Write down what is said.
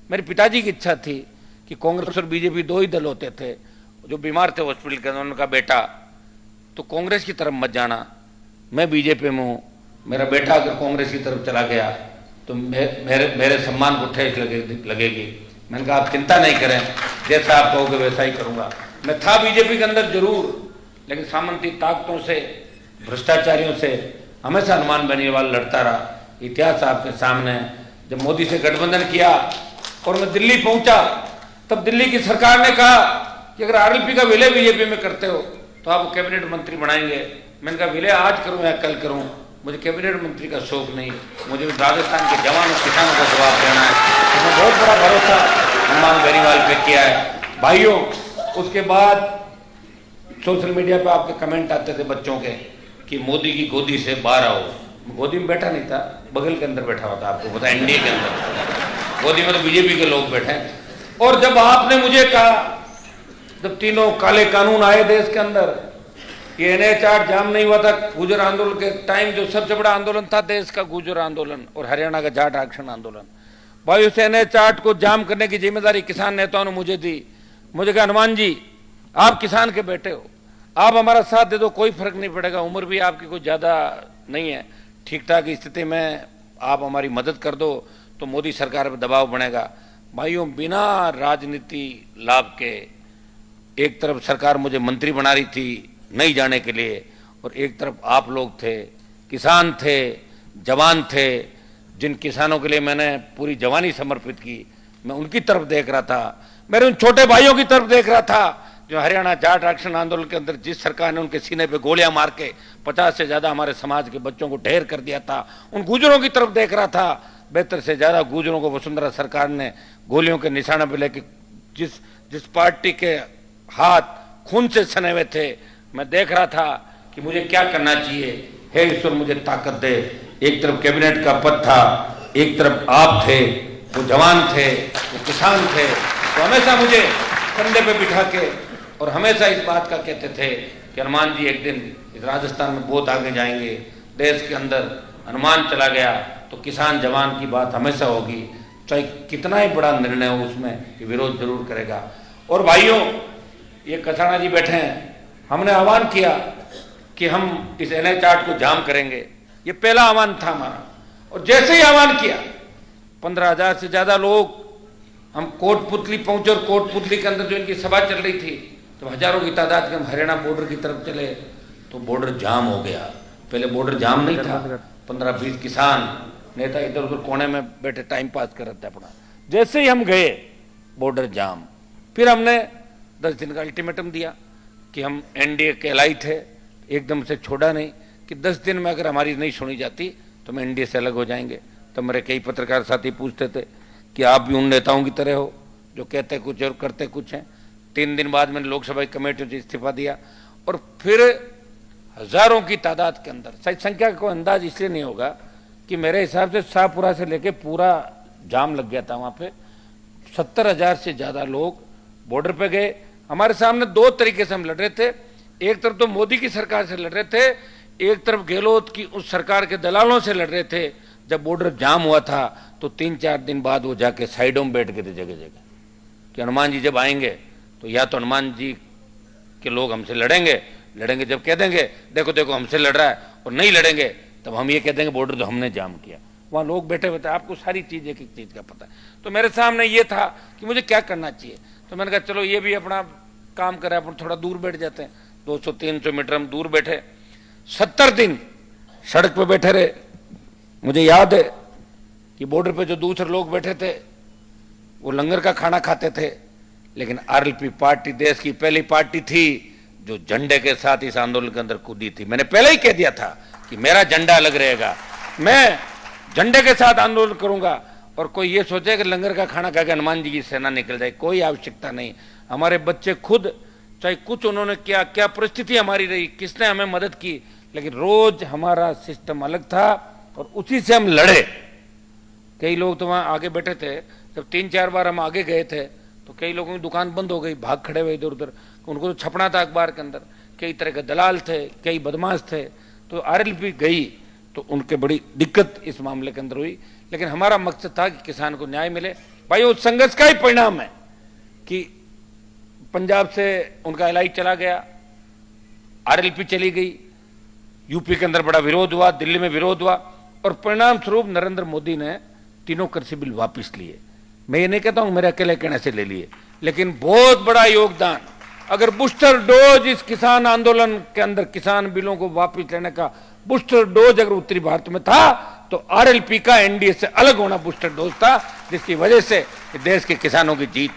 मेरे पिताजी की इच्छा थी कि कांग्रेस और बीजेपी दो ही दल होते थे। जो बीमार थे हॉस्पिटल के अंदर, उनका बेटा तो कांग्रेस की तरफ मत जाना, मैं बीजेपी में हूँ, मेरा बेटा अगर कांग्रेस की तरफ चला गया तो मेरे सम्मान को ठेस लगेगी। मैंने कहा आप चिंता नहीं करें, जैसा आप कहोगे वैसा ही करूँगा। मैं था बीजेपी के अंदर जरूर, लेकिन सामंती ताकतों से, भ्रष्टाचारियों से हमेशा हनुमान बेनीवाल लड़ता रहा। इतिहास आपके सामने है। जब मोदी से गठबंधन किया और मैं दिल्ली पहुंचा, तब दिल्ली की सरकार ने कहा कि अगर आरएलपी का विलय बीजेपी में करते हो तो आप कैबिनेट मंत्री बनाएंगे। मैंने कहा विलय आज करूं या कल करूं, मुझे कैबिनेट मंत्री का शौक नहीं, मुझे राजस्थान के जवानों किसानों का जवाब देना है। तो बहुत बड़ा भरोसा हनुमान बेनीवाल पे किया है। भाइयों, उसके बाद सोशल मीडिया पे आपके कमेंट आते थे बच्चों के कि मोदी की गोदी से बाहर आओ। गोदी में बैठा नहीं था, बगल के अंदर बैठा हुआ था, आपको पता है, एनडीए के अंदर। गोदी में तो बीजेपी के लोग बैठे। और जब आपने मुझे कहा, जब तीनों काले कानून आए देश के अंदर, ये NH-8 जाम नहीं हुआ था गुर्जर आंदोलन के टाइम, जो सबसे बड़ा आंदोलन था देश का, गुर्जर आंदोलन और हरियाणा का जाट आरक्षण आंदोलन। भाई उस NH-8 को जाम करने की जिम्मेदारी किसान नेताओं ने मुझे दी। मुझे कहा हनुमान जी, आप किसान के बेटे हो, आप हमारा साथ दे दो, कोई फर्क नहीं पड़ेगा, उम्र भी आपकी कोई ज्यादा नहीं है, ठीक ठाक स्थिति में आप हमारी मदद कर दो तो मोदी सरकार पर दबाव बनेगा। भाइयों, बिना राजनीति लाभ के एक तरफ सरकार मुझे मंत्री बना रही थी नहीं जाने के लिए, और एक तरफ आप लोग थे, किसान थे, जवान थे, जिन किसानों के लिए मैंने पूरी जवानी समर्पित की, मैं उनकी तरफ देख रहा था। मेरे उन छोटे भाइयों की तरफ देख रहा था जो हरियाणा जाट आरक्षण आंदोलन के अंदर जिस सरकार ने उनके सीने पे गोलियां मार के 50 से ज्यादा हमारे समाज के बच्चों को ढेर कर दिया था, उन गुजरों की तरफ देख रहा था। 72 से ज्यादा गुजरों को वसुंधरा सरकार ने गोलियों के निशाने पे लेके, जिस पार्टी के हाथ खून से सने हुए थे, मैं देख रहा था कि मुझे क्या करना चाहिए। हे ईश्वर, मुझे ताकत दे। एक तरफ कैबिनेट का पद था, एक तरफ आप थे, वो जवान थे, वो किसान थे, तो हमेशा मुझे कंधे पे बिठा के और हमेशा इस बात का कहते थे कि हनुमान जी एक दिन इस राजस्थान में बहुत आगे जाएंगे। देश के अंदर हनुमान चला गया तो किसान जवान की बात हमेशा होगी, चाहे कितना ही बड़ा निर्णय हो उसमें विरोध जरूर करेगा। और भाइयों, ये कसाना जी बैठे हैं, हमने आह्वान किया कि हम इस NH-8 को जाम करेंगे, ये पहला आह्वान था हमारा। और जैसे ही आह्वान किया, 15,000 से ज्यादा लोग हम कोटपुतली पहुंचे, और कोटपुतली के अंदर जो इनकी सभा चल रही थी, तो हजारों की तादाद के हम हरियाणा बॉर्डर की तरफ चले तो बॉर्डर जाम हो गया। पहले बॉर्डर जाम नहीं था, 15-20 किसान नेता इधर उधर कोने में बैठे टाइम पास कर रहे थे अपना। जैसे ही हम गए बॉर्डर जाम। फिर हमने 10 दिन का अल्टीमेटम दिया कि हम NDA के एलाई थे, एकदम से छोड़ा नहीं कि 10 दिन में अगर हमारी नहीं सुनी जाती तो हम NDA से अलग हो जाएंगे। तो मेरे कई पत्रकार साथी पूछते थे कि आप भी उन नेताओं की तरह हो जो कहते कुछ और करते कुछ हैं। 3 दिन बाद मैंने लोकसभा की कमेटी से इस्तीफा दिया, और फिर हजारों की तादाद के अंदर, सही संख्या का कोई अंदाज इसलिए नहीं होगा कि मेरे हिसाब से शाहपुरा से लेके पूरा जाम लग गया था वहां पे। 70,000 से ज्यादा लोग बॉर्डर पे गए। हमारे सामने दो तरीके से हम लड़ रहे थे, एक तरफ तो मोदी की सरकार से लड़ रहे थे, एक तरफ गहलोत की उस सरकार के दलालों से लड़ रहे थे। जब बॉर्डर जाम हुआ था तो 3-4 दिन बाद वो जाके साइडों में बैठ गए थे जगह जगह कि हनुमान जी जब आएंगे तो या तो हनुमान जी के लोग हमसे लड़ेंगे, जब कह देंगे देखो देखो हमसे लड़ रहा है, और नहीं लड़ेंगे तब हम ये कह देंगे बॉर्डर तो हमने जाम किया। वहां लोग बैठे हुए थे, आपको सारी चीज एक एक चीज का पता है। तो मेरे सामने ये था कि मुझे क्या करना चाहिए। तो मैंने कहा चलो ये भी अपना काम करे, अपन थोड़ा दूर बैठ जाते हैं। 200-300 मीटर हम दूर बैठे, 70 दिन सड़क पे बैठे रहे। मुझे याद है कि बॉर्डर पे जो दूसरे लोग बैठे थे वो लंगर का खाना खाते थे, लेकिन आरएलपी पार्टी देश की पहली पार्टी थी जो झंडे के साथ इस आंदोलन के अंदर कूदी थी। मैंने पहले ही कह दिया था कि मेरा झंडा अलग रहेगा, मैं झंडे के साथ आंदोलन करूंगा। और कोई ये सोचे कि लंगर का खाना खा के हनुमान जी की सेना निकल जाए, कोई आवश्यकता नहीं। हमारे बच्चे खुद, चाहे कुछ उन्होंने किया, क्या परिस्थिति हमारी रही, किसने हमें मदद की, लेकिन रोज हमारा सिस्टम अलग था और उसी से हम लड़े। कई लोग तो वहां आगे बैठे थे, जब 3-4 बार हम आगे गए थे तो कई लोगों की दुकान बंद हो गई, भाग खड़े हुए इधर उधर, उनको तो छपना था अखबार के अंदर। कई तरह के दलाल थे, कई बदमाश थे। तो आरएलपी गई तो उनके बड़ी दिक्कत इस मामले के अंदर हुई, लेकिन हमारा मकसद था कि किसान को न्याय मिले। भाई उस संघर्ष का ही परिणाम है कि पंजाब से उनका एलआई चला गया, आरएलपी चली गई, यूपी के अंदर बड़ा विरोध हुआ, दिल्ली में विरोध हुआ और परिणाम स्वरूप नरेंद्र मोदी ने तीनों कृषि बिल वापस लिए। मैं ये नहीं कहता हूं मेरे अकेले कहने से ले लिए, लेकिन बहुत बड़ा योगदान। अगर बूस्टर डोज इस किसान आंदोलन के अंदर किसान बिलों को वापस लेने का बूस्टर डोज अगर उत्तरी भारत में था तो आरएलपी का एनडीए से अलग होना बूस्टर डोज था, जिसकी वजह से देश के किसानों की जीत